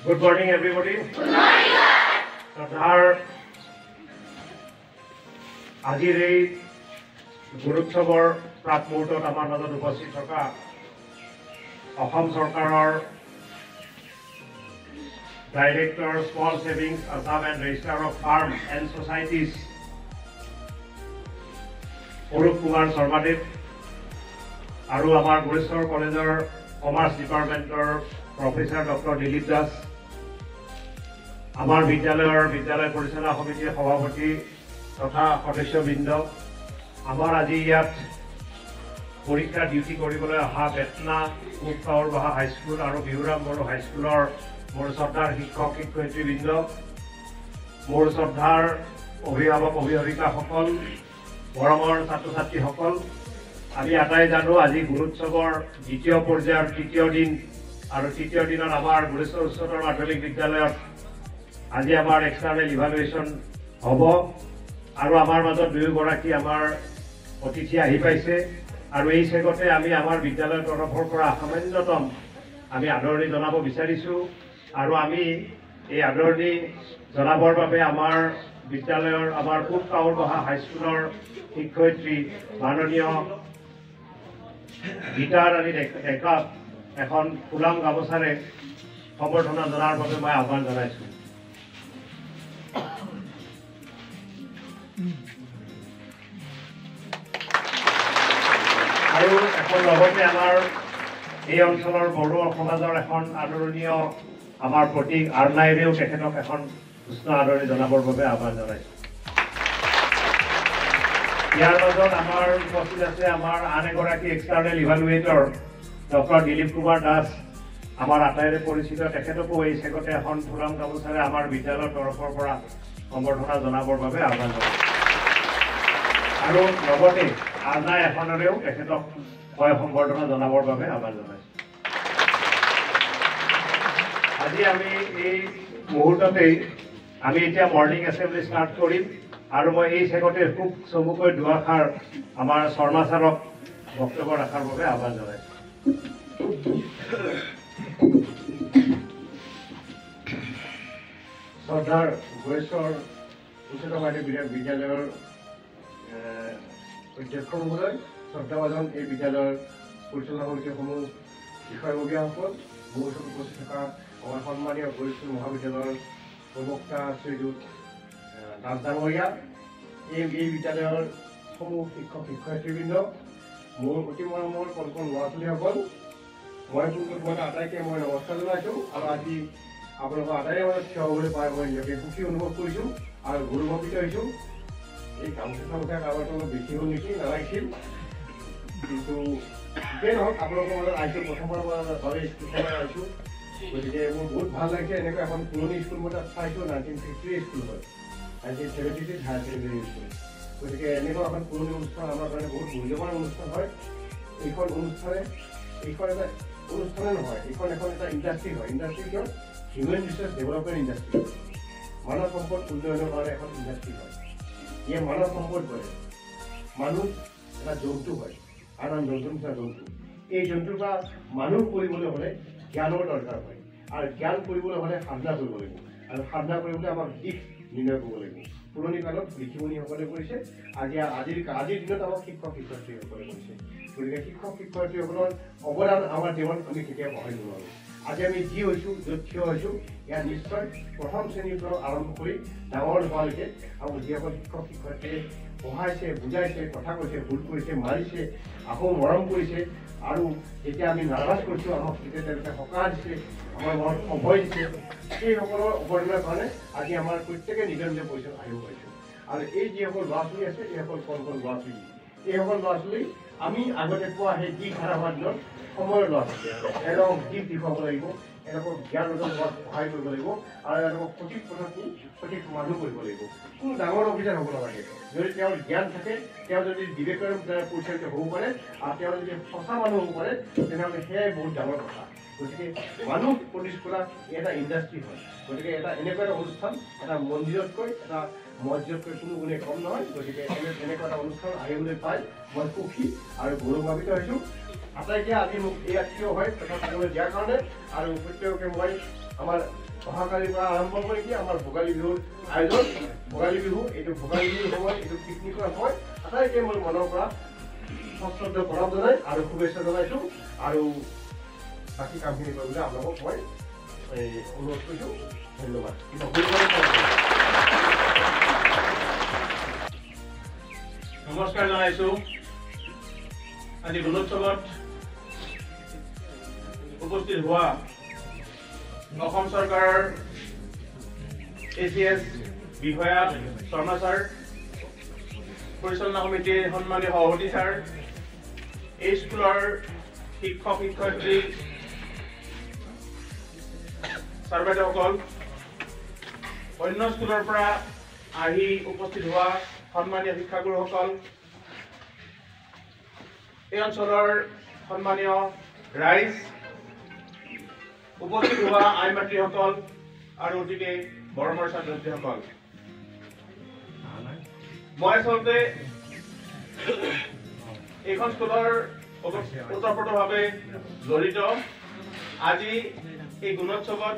Good morning, everybody. Good morning, sir. আজিৰ এই গুণোৎসৱৰ প্ৰাক মুহূৰ্তত আমাৰ মাজত উপস্থিত থকা অসম চৰকাৰৰ director small savings Assam and registrar of firms and societies Arup Kumar শৰ্মাদেৱ আৰু আমাৰ গোৰেশ্বৰ কলেজৰ কমাৰ্চ ডিপাৰ্টমেণ্টৰ প্ৰফেচাৰ ডক্টৰ দিলীপ দাস, আমাৰ বিদ্যালয় পৰিচালনা সমিতিৰ সভাপতি তথা সদস্যবৃন্দ, আমাৰ আজি ইয়াত পৰীক্ষা ডিউটি কৰিবলৈ অহা বেতনা পূব-কাৱৰবাহা হাইস্কুল আৰু বিহুৰাম বড়ো হাইস্কুলৰ মোৰ শ্ৰদ্ধাৰ শিক্ষক শিক্ষয়িত্ৰীবৃন্দ, মোৰ শ্ৰদ্ধাৰ অভিভাৱক অভিভাৱিকাসকল, মৰমৰ ছাত্ৰ ছাত্ৰীসকল, আমি আটাই জানো আজি গুণোৎসৱৰ দ্বিতীয় পৰ্যায়ৰ তৃতীয় দিন আৰু তৃতীয় দিনত আমাৰ গোৰেশ্বৰ উচ্চতৰ মাধ্যমিক বিদ্যালয়ত আজি আমাৰ এক্সটাৰ্নেল ইভালুৱেশ্যন হ'ব আৰু আমাৰ মাজত দুয়োগৰাকী আমাৰ অতিথি আহি পাইছে আৰু এই চেগতে আমি আমাৰ বিদ্যালয়ৰ তৰফৰ পৰা সামান্যতম আমি আদৰণি জনাব বিচাৰিছোঁ আৰু আমি এই আদৰণি জনাবৰ বাবে আমাৰ বিদ্যালয়ৰ আমাৰ পূব-কাৱৰবাহা হাইস্কুলৰ শিক্ষয়িত্ৰী মাননীয় গীতাৰাণী ডেকাক এখন ফুলাম গামোচাৰে সম্বৰ্ধনা জনাৰ বাবে মই আহ্বান জনাইছোঁ। আৰু এখন লগতে আমাৰ এই অঞ্চলৰ বড়ো সমাজৰ এখন আদৰণীয় আমাৰ প্ৰতীক আৰনাইৰেও তেখেতক এখন উষ্ণ আদৰণি জনাবৰ বাবে আহ্বান জনাইছোঁ। ইয়াৰ মাজত আমাৰ উপস্থিত আছে আমাৰ আন এগৰাকী এক্সটাৰ্নেল ইভালুৱেটৰ ডক্টৰ দিলীপ কুমাৰ দাস, আমাৰ আটাইৰে পৰিচিত, তেখেতকো এই চেগতে এখন ফুলাম গামোচাৰে আমাৰ বিদ্যালয়ৰ তৰফৰ পৰা সম্বৰ্ধনা জনাবৰ বাবে আহ্বান জনাইছোঁ আৰু লগতে আৰনাই এখনৰেও তেখেতক মই সম্বৰ্ধনা জনাবৰ বাবে আহ্বান জনাইছোঁ। আজি আমি এই মুহূৰ্ততেই আমি এতিয়া মৰ্ণিং এছেম্বলি ষ্টাৰ্ট কৰিম আৰু মই এই চেগতে খুব চমুকৈ দুআষাৰ আমাৰ শৰ্মা ছাৰক বক্তব্য ৰখাৰ বাবে আহ্বান জনাইছোঁ। শ্ৰদ্ধাৰ গোৰেশ্বৰ উচ্চতৰ মাধ্যমিক বিদ্যালয়ৰ অধ্যক্ষ মহোদয়, শ্ৰদ্ধাভাজন এই বিদ্যালয়ৰ পৰিচালনা সমিতিসমূহ বিষয়ববীয়াসকল, মোৰ ওচৰত উপস্থিত থকা আমাৰ সন্মানীয় গোৰেশ্বৰ মহাবিদ্যালয়ৰ প্ৰবক্তা শ্ৰীযুত দাস ডাঙৰীয়া, এই বিদ্যালয়ৰ সমূহ শিক্ষক শিক্ষয়িত্ৰীবৃন্দ, মোৰ অতি মৰমৰ কণ কণ ল'ৰা ছোৱালীসকল, মই পোনপ্ৰথমতে আটাইকে মই নমস্কাৰ জনাইছোঁ আৰু আজি আপোনালোকৰ আটাইৰে মাজত থিয় হ'বলৈ পাই মই নিজকে সুখী অনুভৱ কৰিছোঁ আৰু গৌৰৱান্বিত হৈছোঁ। এই গামোচা চামোচা কাৰোবাৰটো অলপ বেছি হ'ল নেকি, নালাগিছিল, কিন্তু যিয়েই নহওক আপোনালোকৰ মাজত আহিছোঁ, প্ৰথমবাৰৰ বাবে স্কুলখনত আহিছোঁ, গতিকে মোৰ বহুত ভাল লাগিছে। এনেকুৱা এখন পুৰণি স্কুল মই তাত চাইছোঁ, 1950 স্কুল হয়, 1976 হায়াৰ ছেকেণ্ডেৰী স্কুল, গতিকে এনেকুৱা এখন পুৰণি অনুষ্ঠান আমাৰ কাৰণে বহুত মূল্যৱান অনুষ্ঠান হয়। এইখন এটা অনুষ্ঠানে নহয়, এইখন এখন এটা ইণ্ডাষ্ট্ৰী হয়। ইণ্ডাষ্ট্ৰী কিয়? হিউমেন ৰিচোৰ্চ ডেভেলপমেণ্ট ইণ্ডাষ্ট্ৰী, মানৱ সম্পদ উন্নয়নৰ কাৰণে এখন ইণ্ডাষ্ট্ৰী হয়। ইয়ে মানৱ সম্পদ কৰে, মানুহ এটা জন্তু হয় আৰু নতুন এটা জন্তু। এই জন্তুৰ পৰা মানুহ কৰিবলৈ হ'লে জ্ঞানৰ দৰকাৰ হয় আৰু জ্ঞান কৰিবলৈ হ'লে সাধনা কৰিব লাগিব আৰু সাধনা কৰিবলৈ আমাক দিশ নিৰ্ণয় কৰিব লাগিব। পুৰণি কালত ঋষিমুনিসকলে কৰিছে, আজিৰ দিনত আমাক শিক্ষক শিক্ষয়িত্ৰীসকলে কৰিছে। গতিকে শিক্ষক শিক্ষয়িত্ৰীসকলৰ অৱদান আমাৰ জীৱনত আমি কেতিয়াও পাহৰিব নোৱাৰোঁ। আজি আমি যি হৈছোঁ, য'ত থিয় হৈছোঁ, ইয়াত নিশ্চয় প্ৰথম শ্ৰেণীৰ পৰা আৰম্ভ কৰি ডাঙৰ হোৱালৈকে আমাৰ যিসকল শিক্ষক শিক্ষয়িত্ৰীয়ে পঢ়াইছে, বুজাইছে, কথা কৈছে, ভুল কৰিছে, মাৰিছে, আকৌ মৰম কৰিছে আৰু যেতিয়া আমি নাৰ্ভাছ কৰিছোঁ আমাক তেতিয়া তেওঁলোকে সকাহ দিছে, আমাৰ মনত অভয় দিছে, সেইসকলৰ অৱদানৰ কাৰণে আজি আমাৰ প্ৰত্যেকে নিজৰ নিজৰ পৰিচয় আহিব পাৰিছোঁ। আৰু এই যিসকল ল'ৰা ছোৱালী আছে, এইসকল কণ কণ ল'ৰা ছোৱালী, এইসকল ল'ৰা ছোৱালী আমি আগতে পোৱা সেই দিশ ধাৰা হোৱাৰ দিনত সময়ৰ ল'ৰা ছোৱালী, এওঁলোকক দিশ দেখুৱাব লাগিব, এওঁলোকক জ্ঞান অৰ্জন কৰাত সহায় কৰিব লাগিব আৰু এওঁলোকক সঠিক পদ্ধতি সঠিক মানুহ কৰিব লাগিব। কোনো ডাঙৰ অফিচাৰ হ'ব নালাগে, যদি তেওঁৰ জ্ঞান থাকে, তেওঁ যদি বিবেকৰ দ্বাৰা পৰিচালিত হ'ব পাৰে আৰু তেওঁ যদি সঁচা মানুহ হ'ব পাৰে, তেনেহ'লে সেয়াই বহুত ডাঙৰ কথা। গতিকে মানুহ প্ৰডিউচ কৰা এটা ইণ্ডাষ্ট্ৰী হয়। গতিকে এটা এনেকুৱা এটা অনুষ্ঠান, এটা মন্দিৰতকৈ, এটা মছজিদতকৈ কোনো গুণে কম নহয়। গতিকে এনেকুৱা এটা অনুষ্ঠান আহিবলৈ পাই মই সুখী আৰু গৌৰৱান্বিত হৈছোঁ। আটাইকে আজি মোক এই থিয় হয় কথা ক'বলৈ দিয়াৰ কাৰণে আৰু প্ৰত্যেককে মই আমাৰ অহাকালিৰ পৰা আৰম্ভ কৰি কি আমাৰ ভোগালী বিহুৰ আয়োজন ভোগালী বিহু এইটো ভোগালী বিহুৰ সময় এইটো পিকনিকৰ সময় আটাইকে মই মনৰ পৰা সশ্ৰদ্ধ প্ৰণাম জনাই আৰু শুভেচ্ছা জনাইছোঁ আৰু বাকী কামখিনি কৰিবলৈ আপোনালোকক মই অনুৰোধ কৰিছোঁ ধন্যবাদ নমস্কাৰ জনাইছোঁ আজি গুণোৎসৱত উপস্থিত হোৱা অসম চৰকাৰৰ ACS বিষয়া শৰ্মা ছাৰ পৰিচালনা সমিতিৰ সন্মানীয় সভাপতি ছাৰ এই স্কুলৰ শিক্ষক শিক্ষয়িত্ৰী ছাৰ বাইদেউসকল অন্য স্কুলৰ পৰা আহি উপস্থিত হোৱা সন্মানীয় শিক্ষাগুৰুসকল এই অঞ্চলৰ সন্মানীয় ৰাইজ উপস্থিত হোৱা আই মাতৃসকল আৰু অতিকে মৰমৰ ছাত্ৰ ছাত্ৰীসকল মই আচলতে এইখন স্কুলৰ ওতঃপ্ৰোতভাৱে জড়িত আজি এই গুণোৎসৱত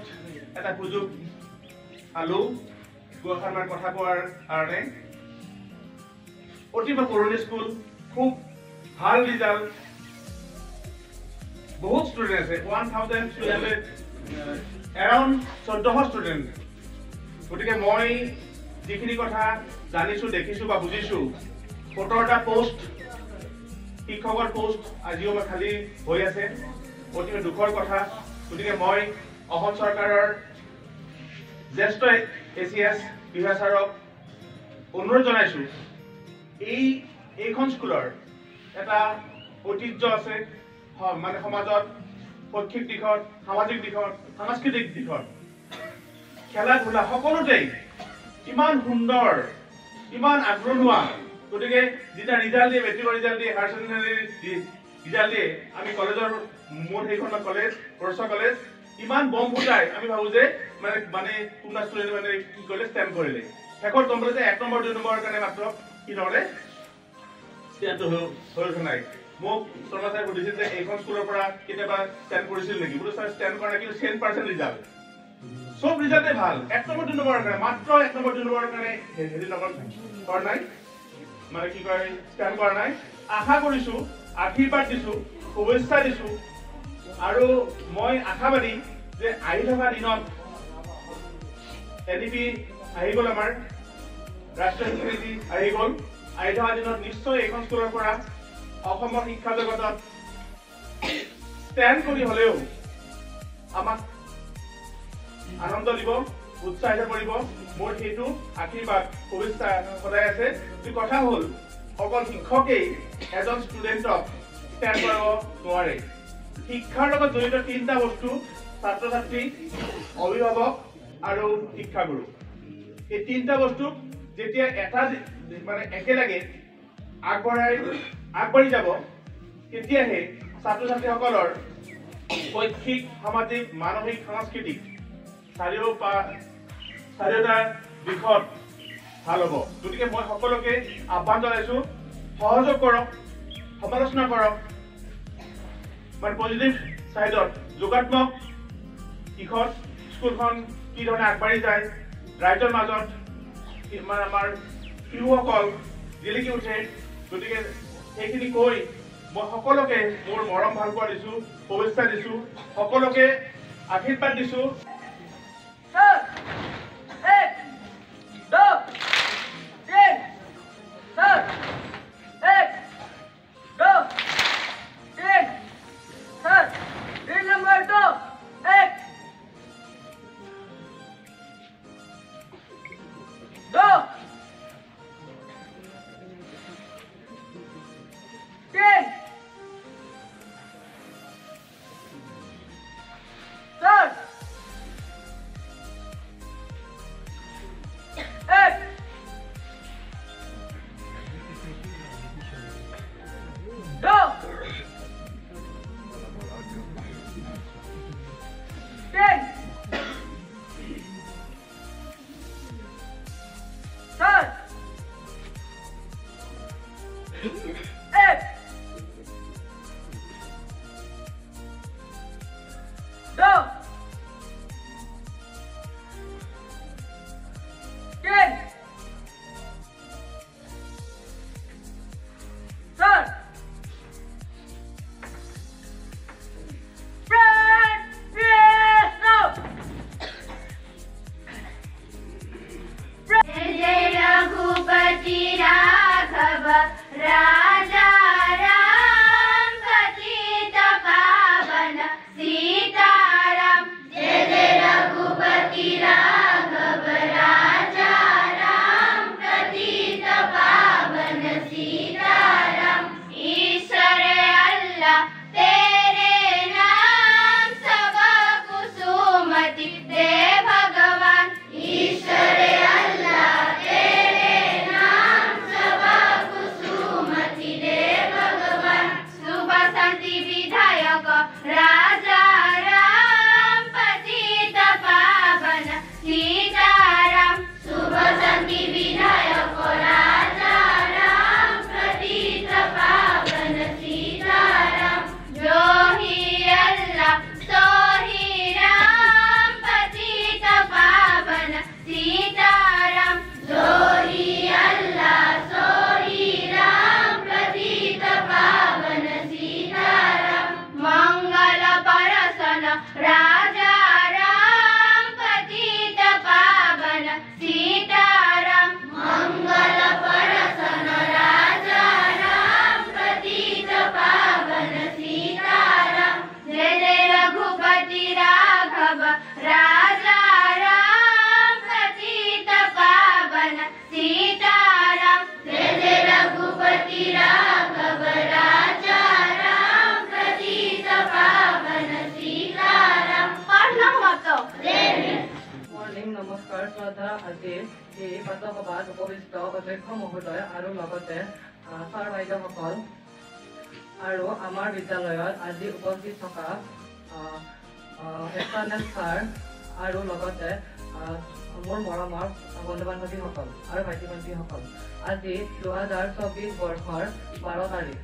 এটা সুযোগ পালোঁ দুআষাৰমান কথা কোৱাৰ কাৰণে অতিব পুৰণি স্কুল খুব ভাল ৰিজাল্ট বহুত ষ্টুডেণ্ট আছে 1300 এৰাউণ্ড 1400 ষ্টুডেণ্ট গতিকে মই যিখিনি কথা জানিছোঁ দেখিছোঁ বা বুজিছোঁ 17টা পোষ্ট শিক্ষকৰ পোষ্ট আজিও মই খালী হৈ আছে অতিকে দুখৰ কথা গতিকে মই অসম চৰকাৰৰ জ্যেষ্ঠ ACS বিষয়া ছাৰক অনুৰোধ জনাইছোঁ এইখন স্কুলৰ এটা ঐতিহ্য আছে মানে সমাজত শৈক্ষিক দিশত সামাজিক দিশত সাংস্কৃতিক দিশত খেলা ধূলা সকলোতেই ইমান সুন্দৰ ইমান আগ্ৰহী গতিকে যেতিয়া ৰিজাল্ট দিয়ে মেট্ৰিকৰ ৰিজাল্ট দিয়ে হায়াৰ ছেকেণ্ডেৰী ৰিজাল্ট দিয়ে আমি কলেজৰ মোৰ সেইখন কলেজ গৰেশ্বৰ কলেজ ইমান বম ফুটাই আমি ভাবোঁ যে মানে কোনোবা ষ্টুডেণ্টে মানে কি কৰিলে ষ্টেণ্ড কৰিলে শেষত গম পালে যে 1 নম্বৰ 2 নম্বৰৰ কাৰণে মাত্ৰ কি নহ'লে ষ্টেণ্ডটো হৈ উঠা নাই মোক শৰ্মা ছাৰে সুধিছিল যে এইখন স্কুলৰ পৰা কেতিয়াবা ষ্টেণ্ড কৰিছিল নেকি বোলো ছাৰ ষ্টেণ্ড কৰা নাই কিন্তু 100% ৰিজাল্ট সব ৰিজাল্টে ভাল 1 নম্বৰ 2 নম্বৰৰ কাৰণে মাত্ৰ 1 নম্বৰ 2 নম্বৰৰ কাৰণে হেৰি নম্বৰ কৰা নাই মানে কি কয় ষ্টেণ্ড কৰা নাই আশা কৰিছোঁ আশীৰ্বাদ দিছোঁ শুভেচ্ছা দিছোঁ আৰু মই আশাবাদী যে আহি থকা দিনত NEP আহি গ'ল আমাৰ ৰাষ্ট্ৰীয় শিক্ষানীতি আহি গ'ল আহি থকা দিনত নিশ্চয় এইখন স্কুলৰ পৰা অসমৰ শিক্ষা জগতত ষ্টেণ্ড কৰি হ'লেও আমাক আনন্দ দিব উৎসাহিত কৰিব মোৰ সেইটো আশীৰ্বাদ শুভেচ্ছা সদায় আছে কিন্তু কথা হ'ল অকল শিক্ষকেই এজন ষ্টুডেণ্টক ষ্টেণ্ড কৰিব নোৱাৰে শিক্ষাৰ লগত জড়িত 3টা বস্তু ছাত্ৰ ছাত্ৰী অভিভাৱক আৰু শিক্ষাগুৰু এই 3টা বস্তু যেতিয়া এটা মানে একেলগে আগবাঢ়ি যাব তেতিয়াহে ছাত্ৰ ছাত্ৰীসকলৰ শৈক্ষিক সামাজিক মানসিক সাংস্কৃতিক চাৰিওটা দিশত ভাল হ'ব গতিকে মই সকলোকে আহ্বান জনাইছোঁ সহযোগ কৰক সমালোচনা কৰক মানে পজিটিভ চাইডত যোগাত্মক দিশত স্কুলখন কি ধৰণে আগবাঢ়ি যায় ৰাইজৰ মাজত মানে আমাৰ শিশুসকল জিলিকি উঠে গতিকে সেইখিনি কৈ মই সকলোকে মোৰ মৰম ভাল পোৱা দিছোঁ শুভেচ্ছা দিছোঁ সকলোকে আশীৰ্বাদ দিছোঁ रघुपति राघव राजा राम पतित पावन सीताराम जय जय रघुपति राघव राजा राम पतित पावन सीताराम ईश्वर अल्लाह तेरे नाम सब कुसुमति दे भगवान ईश्वर अल्लाह तेरे नाम सब कुसुमति दे भगवान शुभ शांति विधायक राजा राम पतित पावन सीताराम शुभ शांति विधायक राजा राम पतित पावन सीताराम जो ही अल्लाह सो ही राम पतित पावन सीताराम जो ही अल्लाह सो ही राम पतित पावन सीताराम मंगल परसन राजा राम पतित पावन सीताराम मंगल परसन राजा राम पतित पावन सीताराम जय जय रघुपति राघव राजा राम पतित पावन सीताराम जय जय रघुपति राघव राजा राम पतित पावन सीताराम पढ़ना मत मर्निंग नमस्कार श्रद्धा আজি এই পাঠসভাত উপবিষ্ট অধ্যক্ষ মহোদয় আৰু লগতে ছাৰ বাইদেউসকল আৰু আমাৰ বিদ্যালয়ত আজি উপস্থিত থকা এক্সটাৰ্নেল ছাৰ আৰু লগতে মোৰ মৰমৰ বন্ধু বান্ধৱীসকল আৰু ভাইটি ভণ্টিসকল আজি 2024 বৰ্ষৰ 12 তাৰিখ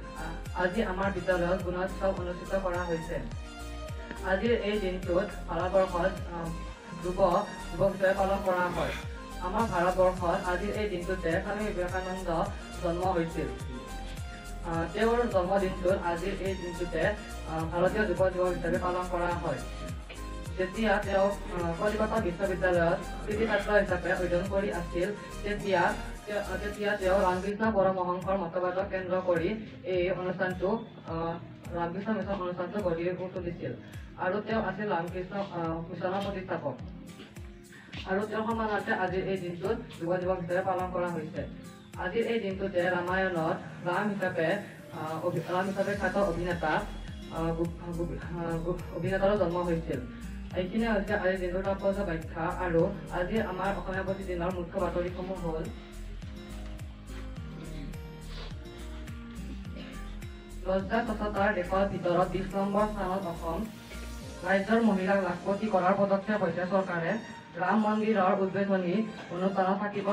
আজি আমাৰ বিদ্যালয়ত গুণোৎসৱ অনুষ্ঠিত কৰা হৈছে আজিৰ এই দিনটোত ভাৰতবৰ্ষত যুৱকসকলে পালন কৰা হয় আমাৰ ভাৰতবৰ্ষত আজিৰ এই দিনটোতে স্বামী বিবেকানন্দ জন্ম হৈছিল তেওঁৰ জন্মদিনটোত আজিৰ এই দিনটোতে ভাৰতীয় যুৱ দিৱস হিচাপে পালন কৰা হয় যেতিয়া তেওঁ কলিকতা বিশ্ববিদ্যালয়ত কৃতি ছাত্ৰ হিচাপে অধ্যয়ন কৰি আছিল তেতিয়া তেওঁ ৰামকৃষ্ণ পৰমহংসৰ মতবাদক কেন্দ্ৰ কৰি এই অনুষ্ঠানটো ৰামকৃষ্ণ মিছন অনুষ্ঠানটো গঢ়ি তুলিছিল আৰু তেওঁ আছিল ৰামকৃষ্ণ মিছনৰ প্ৰতিষ্ঠাপক আৰু তেওঁৰ সন্মানাৰ্থে আজিৰ এই দিনটোত যুৱ দিৱস হিচাপে পালন কৰা হৈছে আজিৰ এই দিনটোতে ৰামায়ণত ৰাম হিচাপে খ্যাত অভিনেতাৰো জন্ম হৈছিল এইখিনিয়ে হৈছে আজিৰ দিনটোৰ তাৎপৰ্য ব্যাখ্যা আৰু আজি আমাৰ অসমীয়া প্ৰতিদিনৰ মুখ্য বাতৰিসমূহ হ'ল লজ্জা স্বচ্ছতাৰ দেশৰ ভিতৰত 20 নম্বৰ স্থানত অসম ৰাজ্যৰ মহিলাক লাখপতি কৰাৰ পদক্ষেপ হৈছে চৰকাৰে ৰাম মন্দিৰৰ উদ্বোধনী অনুষ্ঠানত থাকিব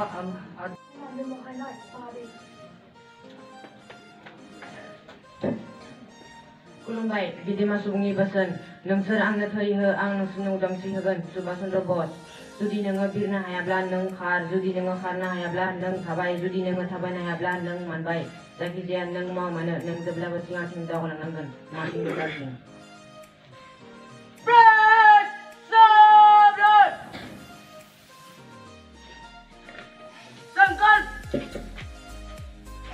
खुलुमबाय गेदेमा सुबुंनि बोसोन नोंसोर आंनो थै हो आं नोंसोरनो उदांस्रि होगोन सुभाष चन्द्र बस जुदि नोङो बिरनो हायाब्ला नों खार जुदि नोङो खारनो हायाब्ला नों थाबाय जुदि नोङो थाबायनो हायाब्ला नों मानबाय जायखिजाया नों माव मानो नों जेब्लाबो सिगांथिं दावगालांनांगोन माथिं गोजानथिं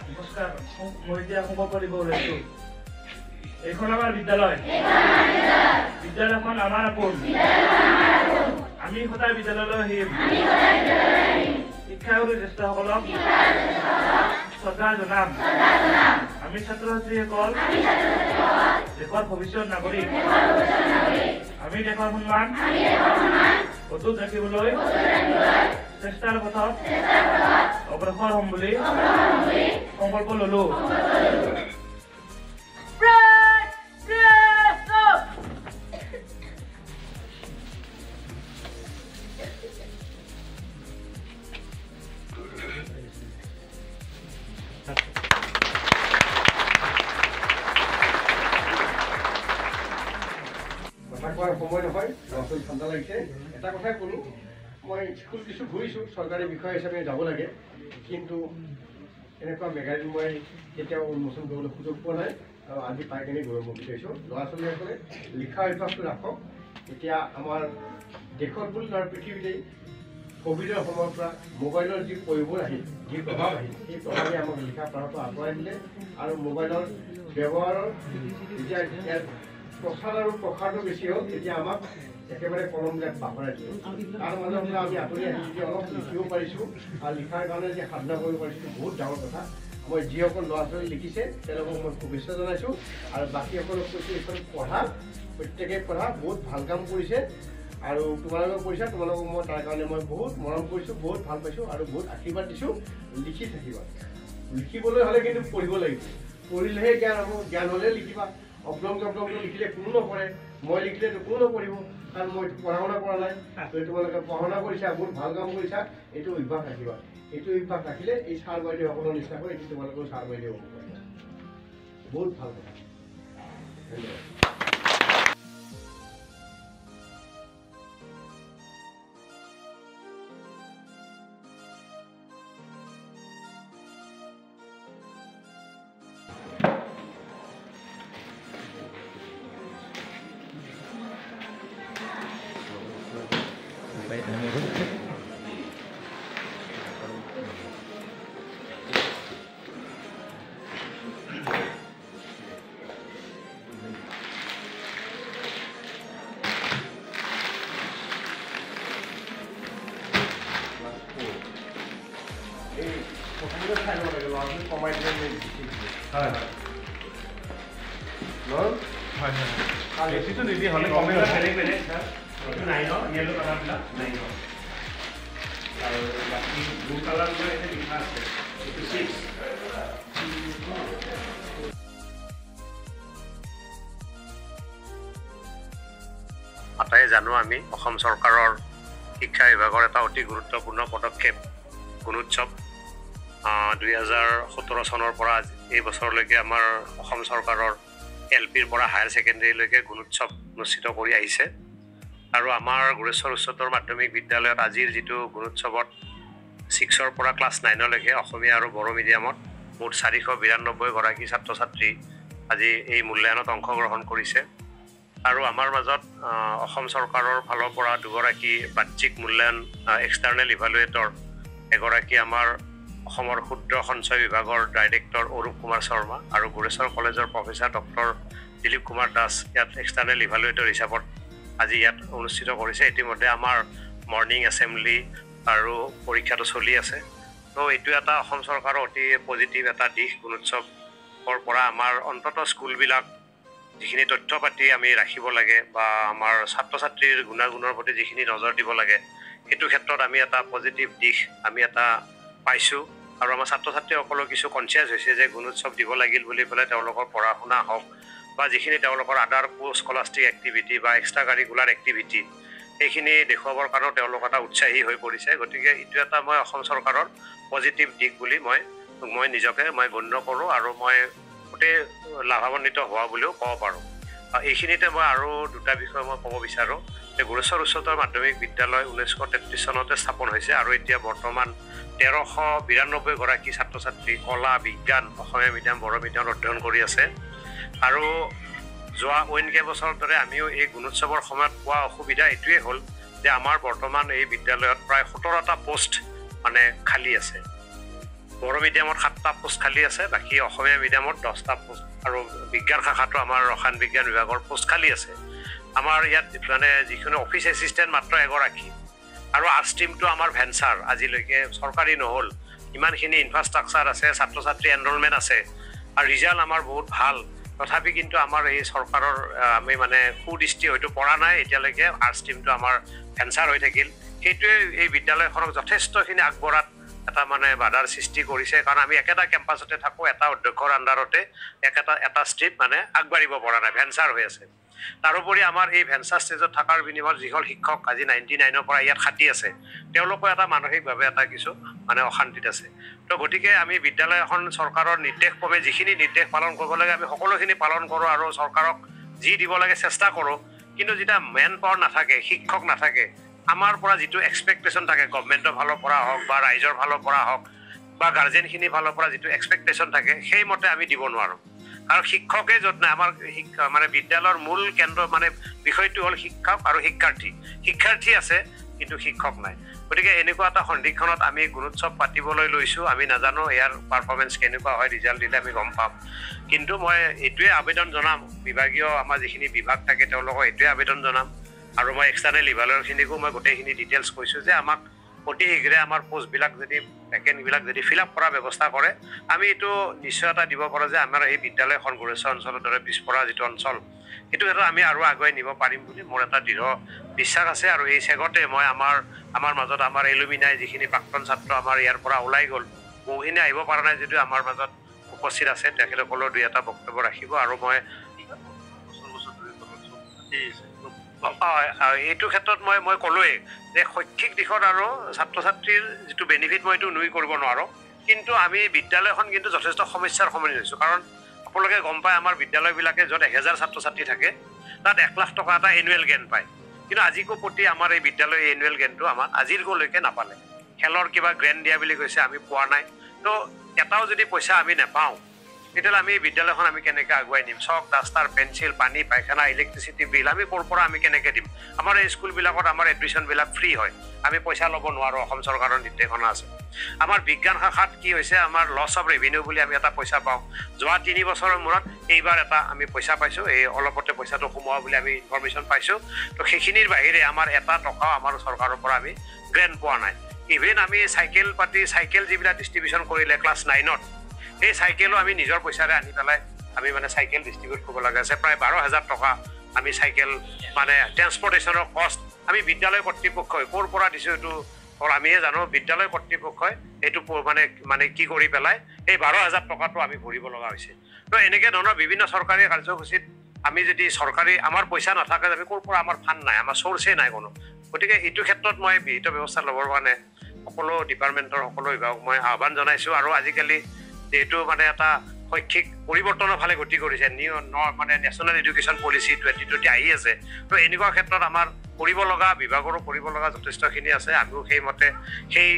নমস্কাৰ মই এতিয়া খবৰ কৰিব ওলাইছো এইখন আমাৰ বিদ্যালয় বিদ্যালয়খন আমাৰ আপোন আমি সদায় বিদ্যালয়লৈ আহিম শিক্ষাগুৰু জ্যেষ্ঠসকলক শ্ৰদ্ধা জনাম আমি ছাত্ৰ ছাত্ৰীসকল দেশৰ ভৱিষ্যত নাগৰিক আমি দেশৰ সন্মান অটুট ৰাখিবলৈ চেষ্টাৰ পথত অগ্ৰসৰ হ'ম বুলি সংকল্প ললো সময় নহয় ল'ৰা-ছোৱালী ঠাণ্ডা লাগিছে এটা কথাই ক'লোঁ মই স্কুল কিছু ঘূৰিছোঁ চৰকাৰী বিষয়া হিচাপে যাব লাগে কিন্তু এনেকুৱা মেগাজিন মই কেতিয়াও উন্মোচন কৰিবলৈ সুযোগ পোৱা নাই আৰু আজি পাই কিনে গৌৰৱ বিচাৰিছোঁ ল'ৰা ছোৱালীসকলে লিখা অভ্যাসটো ৰাখক এতিয়া আমাৰ দেশত বুলি নহয় পৃথিৱীতেই কোভিডৰ সময়ৰ পৰা মোবাইলৰ যি পৰিবোৰ আহিল যি প্ৰভাৱ আহিল সেই প্ৰভাৱে আমাক লিখা পঢ়াটো আগুৱাই দিলে আৰু মোবাইলৰ ব্যৱহাৰৰ যেতিয়া ইয়াৰ প্ৰচাৰ আৰু প্ৰসাৰটো বেছি হ'ল তেতিয়া আমাক একেবাৰে কলমবিলাক পাহৰাই দিলোঁ তাৰ মাজৰ পৰা আমি আঁতৰি আহি যদি অলপ লিখিব পাৰিছোঁ আৰু লিখাৰ কাৰণে যে সাধনা কৰিব পাৰিছোঁ বহুত ডাঙৰ কথা মই যিসকল ল'ৰা ছোৱালী লিখিছে তেওঁলোকক মই শুভেচ্ছা জনাইছোঁ আৰু বাকীসকলক কৈছোঁ এইখন পঢ়া প্ৰত্যেকে পঢ়া বহুত ভাল কাম কৰিছে আৰু তোমালোকে কৰিছা তোমালোকক মই তাৰ কাৰণে মই বহুত মৰম কৰিছোঁ বহুত ভাল পাইছোঁ আৰু বহুত আশীৰ্বাদ দিছোঁ লিখি থাকিবা লিখিবলৈ হ'লে কিন্তু পঢ়িব লাগিব পঢ়িলেহে জ্ঞান হ'ব জ্ঞান হ'লে লিখিবা অব্লংকে লিখিলে কোনো নপঢ়ে মই লিখিলেতো কোনো নপঢ়িব কাৰণ মই পঢ়া শুনা কৰা নাই তোমালোকে পঢ়া শুনা কৰিছা বহুত ভাল কাম কৰিছা এইটো অভ্যাস ৰাখিবা এইটো অভ্যাস ৰাখিলে এই ছাৰ বাইদেউসকলৰ নিচিনাকৈ এইটো তোমালোকৰ ছাৰ বাইদেউ হ'ব পাৰিবা বহুত ভাল কথা ধন্যবাদ কমাই দিলে হয় হয় হয় বেছিটো নিদিয়ে হ'লে কমে বেলেগ বেলেগ ছাৰ এইটো নাই ন ইয়েলো কালাৰবিলাক নাই ন আৰু বাকী ব্লু কালাৰবিলাক এতিয়া লিখা আছে এইটো 6 আটাই জানো আমি অসম চৰকাৰৰ শিক্ষা বিভাগৰ এটা অতি গুৰুত্বপূৰ্ণ পদক্ষেপ গুণোৎসৱ 2017 চনৰ পৰা এই বছৰলৈকে আমাৰ অসম চৰকাৰৰ এলপিৰ পৰা হায়াৰ ছেকেণ্ডেৰীলৈকে গুণোৎসৱ অনুষ্ঠিত কৰি আহিছে আৰু আমাৰ গোৰেশ্বৰ উচ্চতৰ মাধ্যমিক বিদ্যালয়ত আজিৰ যিটো গুণোৎসৱত 6ৰ পৰা ক্লাছ 9লৈকে অসমীয়া আৰু বড়ো মিডিয়ামত মুঠ 492 গৰাকী ছাত্ৰ ছাত্ৰী আজি এই মূল্যায়নত অংশগ্ৰহণ কৰিছে আৰু আমাৰ মাজত অসম চৰকাৰৰ ফালৰ পৰা দুগৰাকী বাহ্যিক মূল্যায়ন এক্সটাৰ্নেল ইভালুৱেটৰ এগৰাকী আমাৰ অসমৰ ক্ষুদ্ৰ সঞ্চয় বিভাগৰ ডাইৰেক্টৰ অৰূপ কুমাৰ শৰ্মা আৰু গোৰেশ্বৰ কলেজৰ প্ৰফেচাৰ ডক্টৰ দিলীপ কুমাৰ দাস ইয়াত এক্সটাৰ্নেল ইভালুৱেটৰ হিচাপত আজি ইয়াত অনুষ্ঠিত কৰিছে ইতিমধ্যে আমাৰ মৰ্ণিং এছেম্বলি আৰু পৰীক্ষাটো চলি আছে তো এইটো এটা অসম চৰকাৰৰ অতি পজিটিভ এটা দিশ গুণোৎসৱৰ পৰা আমাৰ অন্ততঃ স্কুলবিলাক যিখিনি তথ্য পাতি আমি ৰাখিব লাগে বা আমাৰ ছাত্ৰ ছাত্ৰীৰ গুণাগুণৰ প্ৰতি যিখিনি নজৰ দিব লাগে সেইটো ক্ষেত্ৰত আমি এটা পজিটিভ দিশ আমি এটা পাইছোঁ আৰু আমাৰ ছাত্ৰ ছাত্ৰীসকলৰ কিছু কনচিয়াছ হৈছে যে গুণোৎসৱ দিব লাগিল বুলি পেলাই তেওঁলোকৰ পঢ়া শুনা হওক বা যিখিনি তেওঁলোকৰ আদাৰ পোষ্ট স্কলাষ্টিক এক্টিভিটি বা এক্সট্ৰা কাৰিকুলাৰ এক্টিভিটি সেইখিনি দেখুৱাবৰ কাৰণেও তেওঁলোক এটা উৎসাহী হৈ পৰিছে গতিকে এইটো এটা মই অসম চৰকাৰৰ পজিটিভ দিশ বুলি মই নিজকে গণ্য কৰোঁ আৰু মই গোটেই লাভান্বিত হোৱা বুলিও ক'ব পাৰোঁ এইখিনিতে মই আৰু দুটা বিষয় মই ক'ব বিচাৰোঁ যে গোৰেশ্বৰ উচ্চতৰ মাধ্যমিক বিদ্যালয় 1933 চনতে স্থাপন হৈছে আৰু এতিয়া বৰ্তমান 1392 গৰাকী ছাত্ৰ ছাত্ৰী কলা বিজ্ঞান অসমীয়া মিডিয়াম বড়ো মিডিয়ামত অধ্যয়ন কৰি আছে আৰু যোৱা অইন কেইবছৰৰ দৰে আমিও এই গুণোৎসৱৰ সময়ত পোৱা অসুবিধা এইটোৱে হ'ল যে আমাৰ বৰ্তমান এই বিদ্যালয়ত প্ৰায় 17টা পোষ্ট মানে খালী আছে বড়ো মিডিয়ামত 7টা পোষ্ট খালী আছে বাকী অসমীয়া মিডিয়ামত 10টা পোষ্ট আৰু বিজ্ঞান শাখাটো আমাৰ ৰসায়ন বিজ্ঞান বিভাগৰ পোষ্ট খালী আছে আমাৰ ইয়াত মানে যিখিনি অফিচ এছিষ্টেণ্ট মাত্ৰ এগৰাকী আৰু আৰ্টছ টিমটো আমাৰ ভেঞ্চাৰ আজিলৈকে চৰকাৰী নহ'ল ইমানখিনি ইনফ্ৰাষ্ট্ৰাকচাৰ আছে ছাত্ৰ ছাত্ৰী এনৰলমেণ্ট আছে আৰু ৰিজাল্ট আমাৰ বহুত ভাল তথাপি কিন্তু আমাৰ এই চৰকাৰৰ আমি মানে সুদৃষ্টি হয়তো পৰা নাই এতিয়ালৈকে আৰ্টছ টিমটো আমাৰ ভেঞ্চাৰ হৈ থাকিল সেইটোৱে এই বিদ্যালয়খনক যথেষ্টখিনি আগবঢ়াত এটা মানে বাধাৰ সৃষ্টি কৰিছে কাৰণ আমি একেটা কেম্পাছতে থাকোঁ এটা অধ্যক্ষৰ আণ্ডাৰতে এটা ষ্ট্ৰীপ মানে আগবাঢ়িব পৰা নাই ভেঞ্চাৰ হৈ আছে তাৰোপৰি আমাৰ এই ভেঞ্চাৰ ষ্টেজত থকাৰ বিনিময়ত যিসকল শিক্ষক আজি 99ৰ পৰা ইয়াত খাটি আছে তেওঁলোকো এটা মানসিকভাৱে এটা কিছু মানে অশান্তিত আছে তো গতিকে আমি বিদ্যালয় এখন চৰকাৰৰ নিৰ্দেশ ক্ৰমে যিখিনি নিৰ্দেশ পালন কৰিব লাগে আমি সকলোখিনি পালন কৰোঁ আৰু চৰকাৰক যি দিব লাগে চেষ্টা কৰোঁ কিন্তু যেতিয়া মেন পাৱাৰ নাথাকে শিক্ষক নাথাকে আমাৰ পৰা যিটো এক্সপেক্টেশ্যন থাকে গভৰ্ণমেণ্টৰ ফালৰ পৰা হওক বা ৰাইজৰ ফালৰ পৰা হওক বা গাৰ্জেনখিনিৰ ফালৰ পৰা যিটো এক্সপেক্টেশ্যন থাকে সেইমতে আমি দিব নোৱাৰোঁ আৰু শিক্ষকে য'ত নাই আমাৰ মানে বিদ্যালয়ৰ মূল কেন্দ্ৰ মানে বিষয়টো হ'ল শিক্ষক আৰু শিক্ষাৰ্থী আছে কিন্তু শিক্ষক নাই গতিকে এনেকুৱা এটা সন্ধিক্ষণত আমি গুণোৎসৱ পাতিবলৈ লৈছোঁ। আমি নাজানো ইয়াৰ পাৰফৰ্মেঞ্চ কেনেকুৱা হয়, ৰিজাল্ট দিলে আমি গম পাম। কিন্তু মই এইটোৱে আবেদন জনাম, বিভাগীয় আমাৰ যিখিনি বিভাগ থাকে তেওঁলোকক এইটোৱে আবেদন জনাম, আৰু মই এক্সটাৰ্নেল ইভালুৱেটৰখিনিকো মই গোটেইখিনি ডিটেইলছ কৈছোঁ যে আমাক অতি শীঘ্ৰে আমাৰ পোষ্টবিলাক যদি ভেকেণ্টবিলাক যদি ফিল আপ কৰাৰ ব্যৱস্থা কৰে, আমি এইটো নিশ্চয়তা দিব পাৰোঁ যে আমাৰ এই বিদ্যালয়খন গোৰেশ্বৰ অঞ্চলৰ দৰে পিছপৰা যিটো অঞ্চল, সেইটো ক্ষেত্ৰত আমি আৰু আগুৱাই নিব পাৰিম বুলি মোৰ এটা দৃঢ় বিশ্বাস আছে। আৰু এই চেগতে মই আমাৰ মাজত আমাৰ এলুমিনাই যিখিনি প্ৰাক্তন ছাত্ৰ আমাৰ ইয়াৰ পৰা ওলাই গ'ল, বহুখিনি আহিব পৰা নাই যদিও আমাৰ মাজত উপস্থিত আছে, তেখেতসকলৰ দুই এটা বক্তব্য ৰাখিব। আৰু মই এইটো ক্ষেত্ৰত মই ক'লোৱেই যে শৈক্ষিক দিশত আৰু ছাত্ৰ ছাত্ৰীৰ যিটো বেনিফিট মই এইটো নুই কৰিব নোৱাৰোঁ, কিন্তু আমি বিদ্যালয়খন কিন্তু যথেষ্ট সমস্যাৰ সন্মুখীন হৈছোঁ। কাৰণ আপোনালোকে গম পায় আমাৰ বিদ্যালয়বিলাকে য'ত 1000 ছাত্ৰ ছাত্ৰী থাকে তাত 1 লাখ টকা এটা এনুৱেল গেইন পায়, কিন্তু আজিকো প্ৰতি আমাৰ এই বিদ্যালয়ৰ এনুৱেল গেইনটো আমাৰ আজিলৈকে নাপালে। খেলৰ কিবা গ্ৰেণ্ড দিয়া বুলি কৈছে, আমি পোৱা নাই। তো এটাও যদি পইচা আমি নাপাওঁ তেতিয়াহ'লে আমি বিদ্যালয়খন আমি কেনেকৈ আগুৱাই নিম? চক, ডাষ্টাৰ, পেঞ্চিল, পানী, পায়খানা, ইলেক্ট্ৰিচিটি বিল আমি ক'ৰ পৰা আমি কেনেকৈ দিম? আমাৰ এই স্কুলবিলাকত আমাৰ এডমিশ্যনবিলাক ফ্ৰী হয়, আমি পইচা ল'ব নোৱাৰোঁ, অসম চৰকাৰৰ নিৰ্দেশনা আছে। আমাৰ বিজ্ঞান শাখাত কি হৈছে, আমাৰ লছ অফ ৰেভিনিউ বুলি আমি এটা পইচা পাওঁ, যোৱা 3 বছৰৰ মূৰত এইবাৰ এটা আমি পইচা পাইছোঁ, এই অলপতে পইচাটো সোমোৱা বুলি আমি ইনফৰমেশ্যন পাইছোঁ। তো সেইখিনিৰ বাহিৰে আমাৰ এটা টকাও আমাৰ চৰকাৰৰ পৰা আমি গ্ৰেণ্ট পোৱা নাই। ইভেন আমি চাইকেল যিবিলাক ডিষ্ট্ৰিবিউশ্যন কৰিলে ক্লাছ 9ত, সেই চাইকেলো আমি নিজৰ পইচাৰে আনি পেলাই আমি মানে চাইকেল ডিষ্ট্ৰিবিউট কৰিব লগা আছে। প্ৰায় 12,000 টকা আমি চাইকেল মানে ট্ৰেন্সপৰ্টেশ্যনৰ কষ্ট আমি বিদ্যালয় কৰ্তৃপক্ষই ক'ৰ পৰা দিছোঁ এইটো আমিহে জানো। বিদ্যালয় কৰ্তৃপক্ষই এইটো মানে কি কৰি পেলাই এই 12,000 টকাটো আমি ভৰিব লগা হৈছে। তো এনেকৈ ধৰণৰ বিভিন্ন চৰকাৰী কাৰ্যসূচীত আমি যদি চৰকাৰী আমাৰ পইচা নাথাকে, আমি ক'ৰ পৰা আমাৰ ফাণ্ড নাই, আমাৰ চ'ৰ্চেই নাই কোনো। গতিকে এইটো ক্ষেত্ৰত মই বিহিত ব্যৱস্থা ল'বৰ কাৰণে সকলো ডিপাৰ্টমেণ্টৰ সকলো বিভাগক মই আহ্বান জনাইছোঁ। আৰু আজিকালি যিহেতু মানে এটা শৈক্ষিক পৰিৱৰ্তনৰ ফালে গতি কৰিছে, মানে নেশ্যনেল এডুকেশ্যন পলিচি 2020 আহি আছে। তো এনেকুৱা ক্ষেত্ৰত আমাৰ কৰিব লগা, বিভাগৰো কৰিব লগা যথেষ্টখিনি আছে। আমিও সেইমতে সেই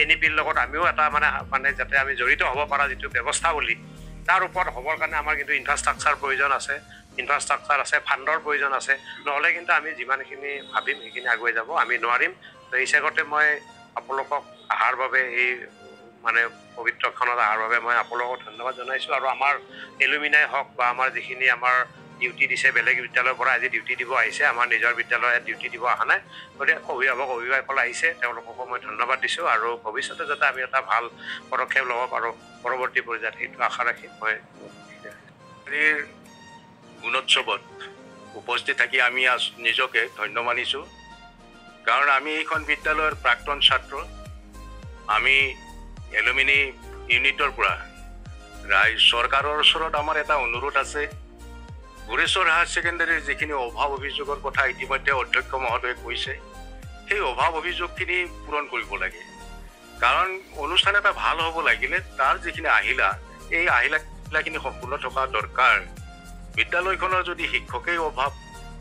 NEPৰ লগত আমিও এটা মানে যাতে আমি জড়িত হ'ব পৰা যিটো ব্যৱস্থা বুলি, তাৰ ওপৰত হ'বৰ কাৰণে আমাৰ কিন্তু ইনফ্ৰাষ্ট্ৰাকচাৰ প্ৰয়োজন আছে, ফাণ্ডৰ প্ৰয়োজন আছে। নহ'লে কিন্তু আমি যিমানখিনি ভাবিম সেইখিনি আগুৱাই যাব আমি নোৱাৰিম। তো এই চেগতে মই আপোনালোকক অহাৰ বাবে, এই মানে পবিত্ৰ ক্ষণত অহাৰ বাবে মই আপোনালোকক ধন্যবাদ জনাইছোঁ। আৰু আমাৰ এলুমিনাই হওক বা আমাৰ যিখিনি আমাৰ ডিউটি দিছে, বেলেগ বিদ্যালয়ৰ পৰা আজি ডিউটি দিব আহিছে, আমাৰ নিজৰ বিদ্যালয়ত ডিউটি দিব অহা নাই, গতিকে অভিভাৱকসকল আহিছে, তেওঁলোককো মই ধন্যবাদ দিছোঁ। আৰু ভৱিষ্যতে যাতে আমি এটা ভাল পদক্ষেপ ল'ব পাৰোঁ পৰৱৰ্তী পৰ্যায়ত, সেইটো আশা ৰাখি মই গুণোৎসৱত উপস্থিত থাকি আমি নিজকে ধন্য মানিছোঁ। কাৰণ আমি এইখন বিদ্যালয়ৰ প্ৰাক্তন ছাত্ৰ। আমি এলুমিনি ইউনিটৰ পৰা চৰকাৰৰ ওচৰত আমাৰ এটা অনুৰোধ আছে। গোৰেশ্বৰ হায়াৰ ছেকেণ্ডেৰীৰ যিখিনি অভাৱ অভিযোগৰ কথা ইতিমধ্যে অধ্যক্ষ মহোদয়ে কৈছে, সেই অভাৱ অভিযোগখিনি পূৰণ কৰিব লাগে। কাৰণ অনুষ্ঠান এটা ভাল হ'ব লাগিলে তাৰ যিখিনি আহিলা, এই আহিলাখিনি সম্পূৰ্ণ থকা দৰকাৰ। বিদ্যালয়খনৰ যদি শিক্ষকেই অভাৱ,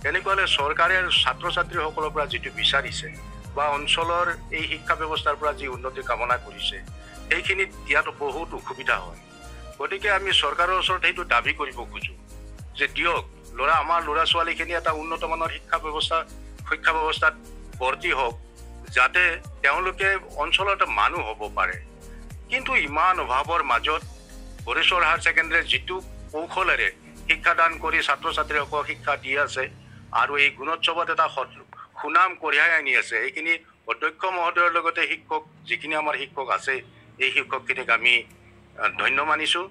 তেনেকুৱা হ'লে চৰকাৰে ছাত্ৰ ছাত্ৰীসকলৰ পৰা যিটো বিচাৰিছে বা অঞ্চলৰ এই শিক্ষা ব্যৱস্থাৰ পৰা যি উন্নতি কামনা কৰিছে, সেইখিনি দিয়াত বহুত অসুবিধা হয়। গতিকে আমি চৰকাৰৰ ওচৰত সেইটো দাবী কৰিব খোজোঁ যে দিয়ক, আমাৰ ল'ৰা ছোৱালীখিনি এটা উন্নতমানৰ শিক্ষা ব্যৱস্থাত ভৰ্তি হওক, যাতে তেওঁলোকে অঞ্চলৰ এটা মানুহ হ'ব পাৰে। কিন্তু ইমান অভাৱৰ মাজত গোৰেশ্বৰ হায়াৰ ছেকেণ্ডেৰীৰ যিটো কৌশলেৰে শিক্ষাদান কৰি ছাত্ৰ ছাত্ৰীসকলক শিক্ষা দি আছে আৰু এই গুণোৎসৱত এটা সুনাম কঢ়িয়াই আনি আছে, এইখিনি অধ্যক্ষ মহোদয়ৰ লগতে যিখিনি আমাৰ শিক্ষক আছে, এই শিক্ষকখিনিক আমি ধন্য মানিছোঁ।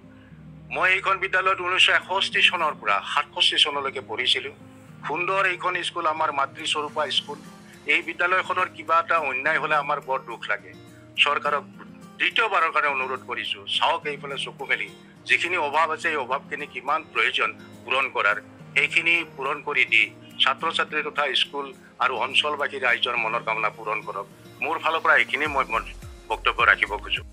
মই এইখন বিদ্যালয়ত 1961 চনৰ পৰা 67 চনলৈকে পঢ়িছিলোঁ। সুন্দৰ এইখন স্কুল, আমাৰ মাতৃস্বৰূপা স্কুল। এই বিদ্যালয়খনৰ কিবা এটা অন্যায় হ'লে আমাৰ বৰ দুখ লাগে। চৰকাৰক দ্বিতীয়বাৰৰ কাৰণে অনুৰোধ কৰিছোঁ, চাওক এইফালে চকু মেলি যিখিনি অভাৱ আছে, এই অভাৱখিনি কিমান প্ৰয়োজন পূৰণ কৰাৰ, সেইখিনি পূৰণ কৰি দি ছাত্ৰ ছাত্ৰী তথা স্কুল আৰু অঞ্চলবাসী ৰাইজৰ মনৰ কামনা পূৰণ কৰক। মোৰ ফালৰ পৰা এইখিনি মই বক্তব্য ৰাখিব খোজোঁ।